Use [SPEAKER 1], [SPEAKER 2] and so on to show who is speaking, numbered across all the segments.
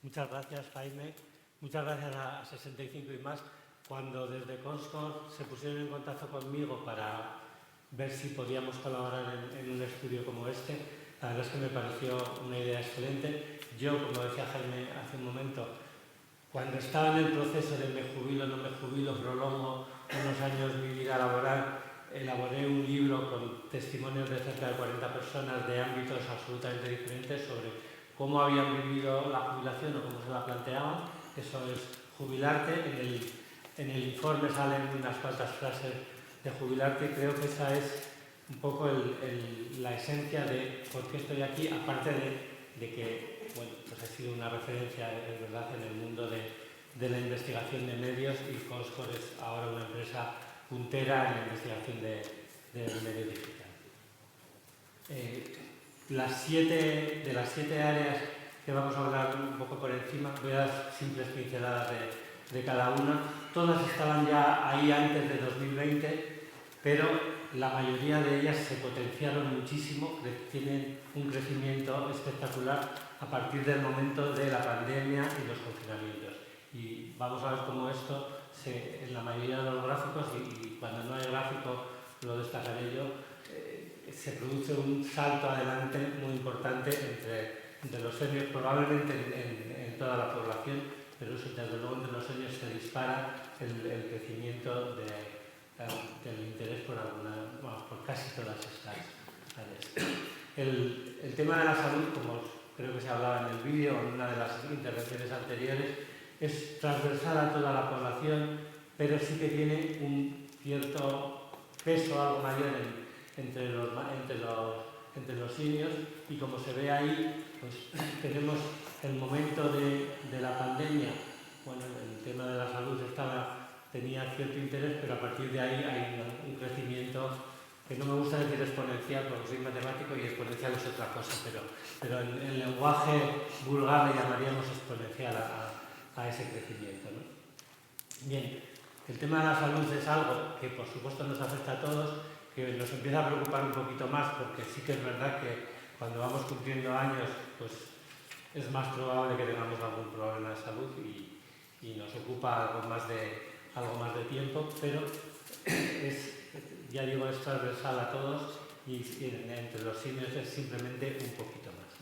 [SPEAKER 1] Muchas gracias, Jaime. Muchas gracias a 65 y más. Cuando desde Comscore se pusieron en contacto conmigo para ver si podíamos colaborar en un estudio como este, la verdad es que me pareció una idea excelente. Yo, como decía Jaime hace un momento, cuando estaba en el proceso de me jubilo, no me jubilo, prolongo unos años mi vida laboral, elaboré un libro con testimonios de cerca de 40 personas de ámbitos absolutamente diferentes sobre cómo habían vivido la jubilación o cómo se la planteaban. Eso es jubilarte. En el informe salen unas cuantas frases de jubilarte y creo que esa es un poco la esencia de por qué estoy aquí, aparte de que bueno, pues ha sido una referencia, es verdad, en el mundo de la investigación de medios, y Comscore es ahora una empresa puntera en la investigación del medio digital. De las siete áreas que vamos a hablar un poco por encima, voy a dar simples pinceladas de cada una. Todas estaban ya ahí antes de 2020, pero la mayoría de ellas se potenciaron muchísimo, tienen un crecimiento espectacular a partir del momento de la pandemia y los confinamientos. Y vamos a ver cómo esto, en la mayoría de los gráficos, y cuando no hay gráfico lo destacaré yo, se produce un salto adelante muy importante entre los seniors, probablemente en toda la población, pero desde luego entre los seniors se dispara el crecimiento del interés por casi todas estas áreas. El tema de la salud, como creo que se hablaba en el vídeo o en una de las intervenciones anteriores, es transversal a toda la población, pero sí que tiene un cierto peso algo mayor entre los seniors, y como se ve ahí, pues tenemos el momento de la pandemia. Bueno, el tema de la salud tenía cierto interés, pero a partir de ahí hay un crecimiento que no me gusta decir exponencial porque soy matemático y exponencial es otra cosa, pero en lenguaje vulgar le llamaríamos exponencial a ese crecimiento, ¿no? Bien, el tema de la salud es algo que por supuesto nos afecta a todos, que nos empieza a preocupar un poquito más, porque sí que es verdad que cuando vamos cumpliendo años, pues es más probable que tengamos algún problema de salud y nos ocupa algo más de tiempo, pero ya digo, es transversal a todos y entre los seniors es simplemente un poquito más.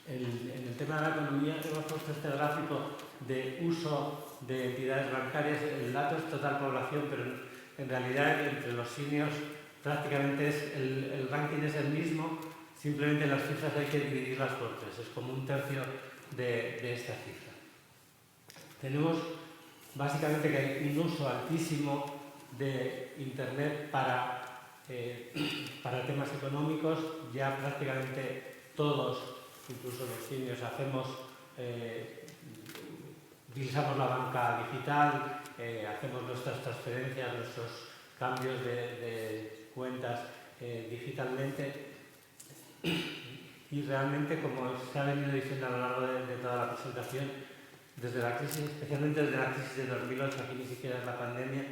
[SPEAKER 1] En el tema de la economía hemos puesto este gráfico de uso de entidades bancarias. El dato es total población, pero en realidad entre los seniors prácticamente el ranking es el mismo, simplemente las cifras hay que dividirlas por 3, es como un tercio de esta cifra. Tenemos básicamente que hay un uso altísimo de Internet para temas económicos. Ya prácticamente todos, incluso los seniors, utilizamos la banca digital, hacemos nuestras transferencias, nuestros cambios de cuentas digitalmente, y realmente, como se ha venido diciendo a lo largo de toda la presentación, desde la crisis, especialmente desde la crisis de 2008, aquí ni siquiera es la pandemia,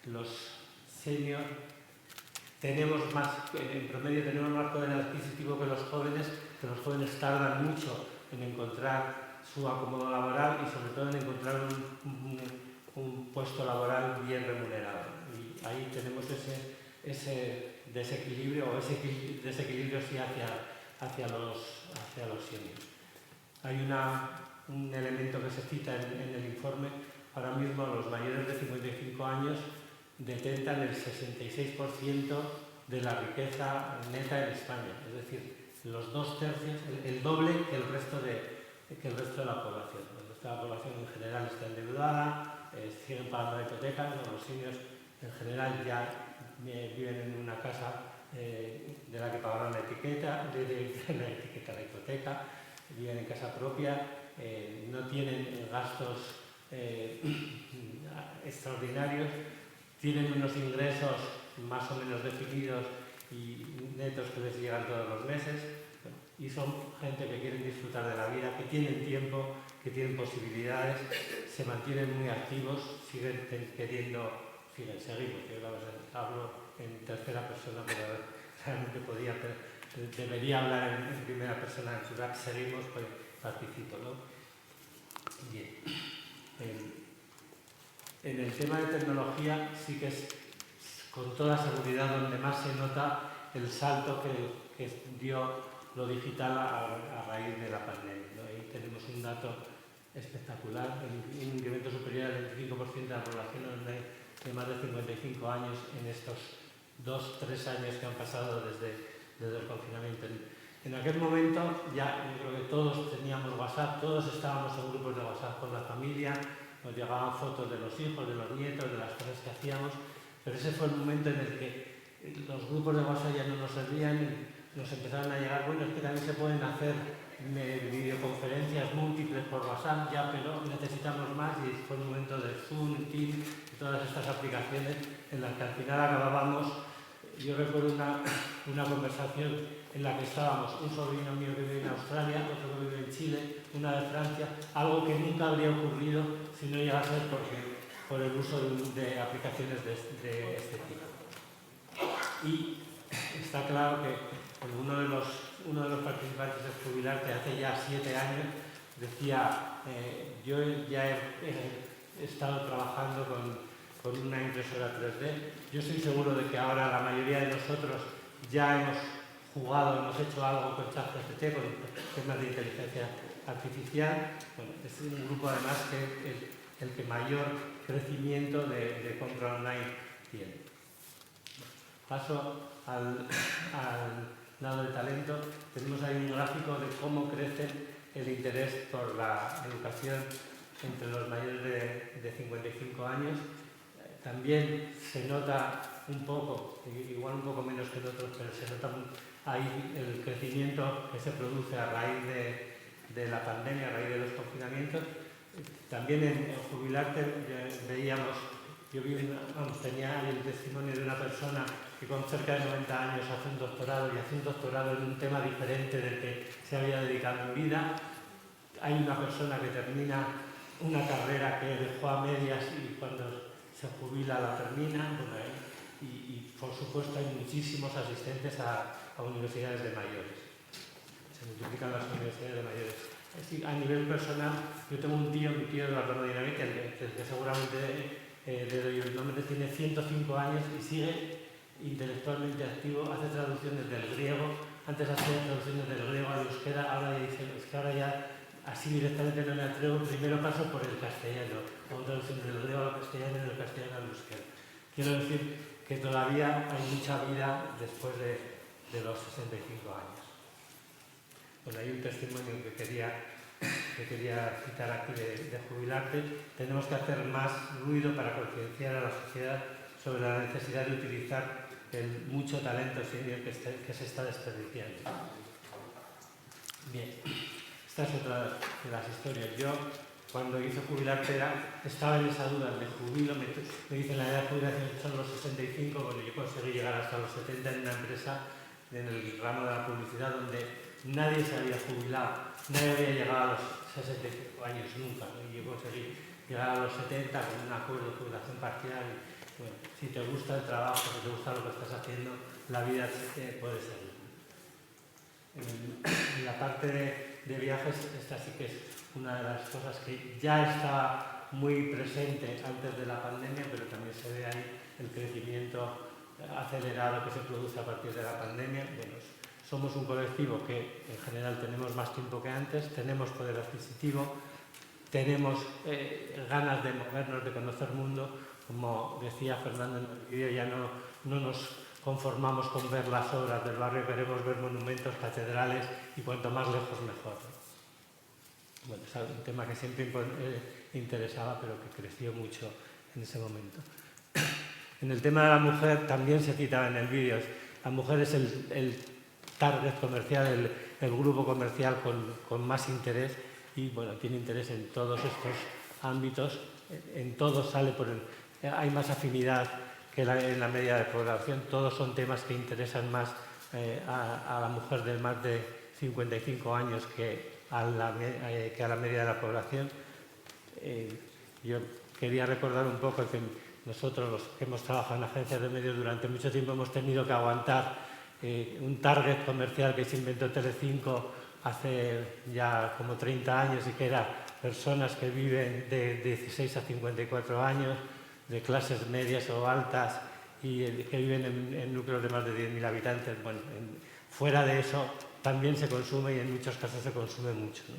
[SPEAKER 1] los seniors en promedio tenemos más poder adquisitivo que los jóvenes, pero los jóvenes tardan mucho en encontrar su acomodo laboral y sobre todo en encontrar un puesto laboral bien remunerado. Y ahí tenemos ese desequilibrio, o ese desequilibrio sí hacia los seniors. Hay un elemento que se cita en el informe. Ahora mismo los mayores de 55 años detentan el 66% de la riqueza neta en España, es decir, los 2/3, el doble que el resto de la población. El resto de la población en general está endeudada, siguen pagando la hipoteca, los seniors en general ya viven en una casa de la que pagaron la hipoteca, viven en casa propia, no tienen gastos extraordinarios, tienen unos ingresos más o menos definidos y netos que les llegan todos los meses, y son gente que quieren disfrutar de la vida, que tienen tiempo, que tienen posibilidades, se mantienen muy activos, seguimos, yo hablo en tercera persona, pero realmente podía debería hablar en primera persona, en plural, seguimos, pues participo, ¿no? Bien. En el tema de tecnología sí que es con toda seguridad donde más se nota el salto que dio lo digital a raíz de la pandemia, ¿no? Ahí tenemos un dato espectacular, un incremento superior al 25% de la población online de más de 55 años en estos 2-3 años que han pasado desde el confinamiento. En aquel momento ya yo creo que todos teníamos WhatsApp, todos estábamos en grupos de WhatsApp con la familia, nos llegaban fotos de los hijos, de los nietos, de las cosas que hacíamos, pero ese fue el momento en el que los grupos de WhatsApp ya no nos servían y nos empezaron a llegar, bueno, es que también se pueden hacer videoconferencias múltiples por WhatsApp ya, pero necesitamos más, y fue el momento de Zoom, Teams y todas estas aplicaciones en las que al final acabábamos. Yo recuerdo una conversación en la que estábamos un sobrino mío que vive en Australia, otro que vive en Chile, una de Francia, algo que nunca habría ocurrido si no llegase a ser por el uso de aplicaciones de este tipo. Y está claro que uno de los participantes de Jubilarte hace ya 7 años decía, yo ya he estado trabajando con una impresora 3D. Yo estoy seguro de que ahora la mayoría de nosotros ya hemos jugado, hemos hecho algo con ChatGPT, con temas de inteligencia artificial. Bueno, es un grupo además que es el que mayor crecimiento de compra online tiene. Paso al lado del talento. Tenemos ahí un gráfico de cómo crece el interés por la educación entre los mayores de 55 años. También se nota un poco, igual un poco menos que en otros, pero se nota ahí el crecimiento que se produce a raíz de la pandemia, a raíz de los confinamientos. También en Jubilarte veíamos, tenía el testimonio de una persona que con cerca de 90 años hace un doctorado y hace un doctorado en un tema diferente del que se había dedicado en vida. Hay una persona que termina una carrera que dejó a medias y cuando se jubila la termina. Bueno, y por supuesto hay muchísimos asistentes a universidades de mayores. Se multiplican las universidades de mayores. A nivel personal, yo tengo mi tío de la termodinámica, que seguramente le doy el nombre, tiene 105 años y sigue intelectualmente activo, hace traducciones del griego, antes hacía traducciones del griego al euskera, ahora ya dice, es que ahora ya así directamente no me atrevo, primero paso por el castellano, hago traducciones del griego al castellano y del castellano al euskera. Quiero decir que todavía hay mucha vida después de los 65 años. Bueno, hay un testimonio que quería citar aquí de Jubilarte. Tenemos que hacer más ruido para concienciar a la sociedad sobre la necesidad de utilizar el mucho talento senior que se está desperdiciando. Bien, esta es otra de las historias. Yo, cuando hice Jubilarte, estaba en esa duda, me jubilo, me dicen la edad de jubilación son los 65, bueno, yo conseguí llegar hasta los 70 en una empresa en el ramo de la publicidad donde nadie se había jubilado, nadie había llegado a los 65 años nunca, ¿no? Y yo conseguí llegar a los 70 con un acuerdo de jubilación parcial. Y, bueno, si te gusta el trabajo, si te gusta lo que estás haciendo, la vida puede seguir. En la parte de viajes, esta sí que es una de las cosas que ya estaba muy presente antes de la pandemia, pero también se ve ahí el crecimiento acelerado que se produce a partir de la pandemia. Bueno, somos un colectivo que en general tenemos más tiempo que antes, tenemos poder adquisitivo, tenemos ganas de movernos, de conocer mundo. Como decía Fernando en el vídeo, ya no nos conformamos con ver las obras del barrio, queremos ver monumentos, catedrales y cuanto más lejos mejor. Bueno, es un tema que siempre interesaba, pero que creció mucho en ese momento. En el tema de la mujer también se citaba en el vídeo. La mujer es el target comercial, el grupo comercial con más interés y bueno, tiene interés en todos estos ámbitos, en todos sale hay más afinidad que en la media de población, todos son temas que interesan más a la mujer de más de 55 años que a la media de la población. Yo quería recordar un poco que nosotros, los que hemos trabajado en agencias de medios durante mucho tiempo, hemos tenido que aguantar un target comercial que se inventó Telecinco hace ya como 30 años y que era personas que viven de 16 a 54 años, de clases medias o altas y que viven en núcleos de más de 10.000 habitantes. Bueno, fuera de eso también se consume y en muchos casos se consume mucho, ¿no?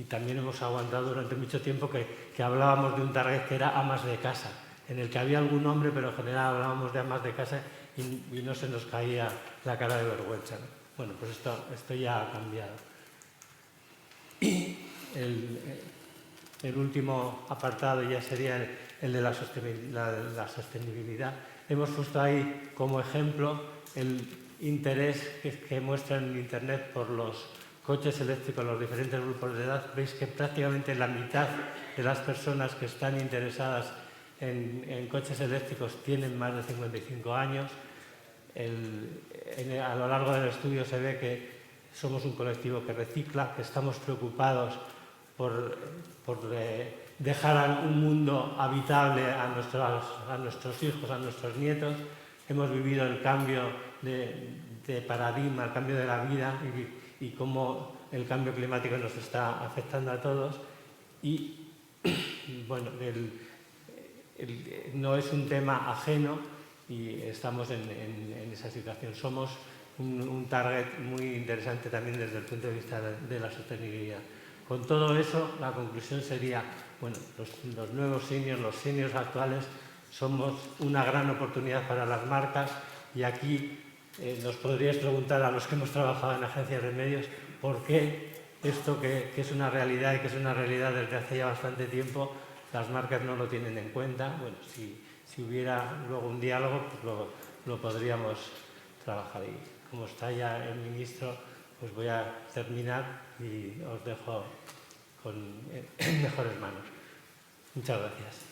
[SPEAKER 1] Y también hemos aguantado durante mucho tiempo que hablábamos de un target que era amas de casa, en el que había algún hombre, pero en general hablábamos de amas de casa y no se nos caía la cara de vergüenza, ¿no? Bueno, pues esto ya ha cambiado. Y el último apartado ya sería el de la sostenibilidad. Hemos puesto ahí como ejemplo el interés que muestra en Internet por los coches eléctricos, los diferentes grupos de edad. Veis que prácticamente la mitad de las personas que están interesadas en coches eléctricos tienen más de 55 años. A lo largo del estudio se ve que somos un colectivo que recicla, que estamos preocupados por dejar un mundo habitable a nuestros hijos, a nuestros nietos. Hemos vivido el cambio de paradigma, el cambio de la vida y cómo el cambio climático nos está afectando a todos. Y bueno, no es un tema ajeno y estamos en esa situación. Somos un target muy interesante también desde el punto de vista de la sostenibilidad. Con todo eso, la conclusión sería, bueno, los nuevos seniors, los seniors actuales, somos una gran oportunidad para las marcas y aquí nos podríais preguntar a los que hemos trabajado en agencias de medios por qué esto que es una realidad y que es una realidad desde hace ya bastante tiempo, las marcas no lo tienen en cuenta. Bueno, si hubiera luego un diálogo, pues lo podríamos trabajar. Y como está ya el ministro, pues voy a terminar y os dejo en mejores manos. Muchas gracias.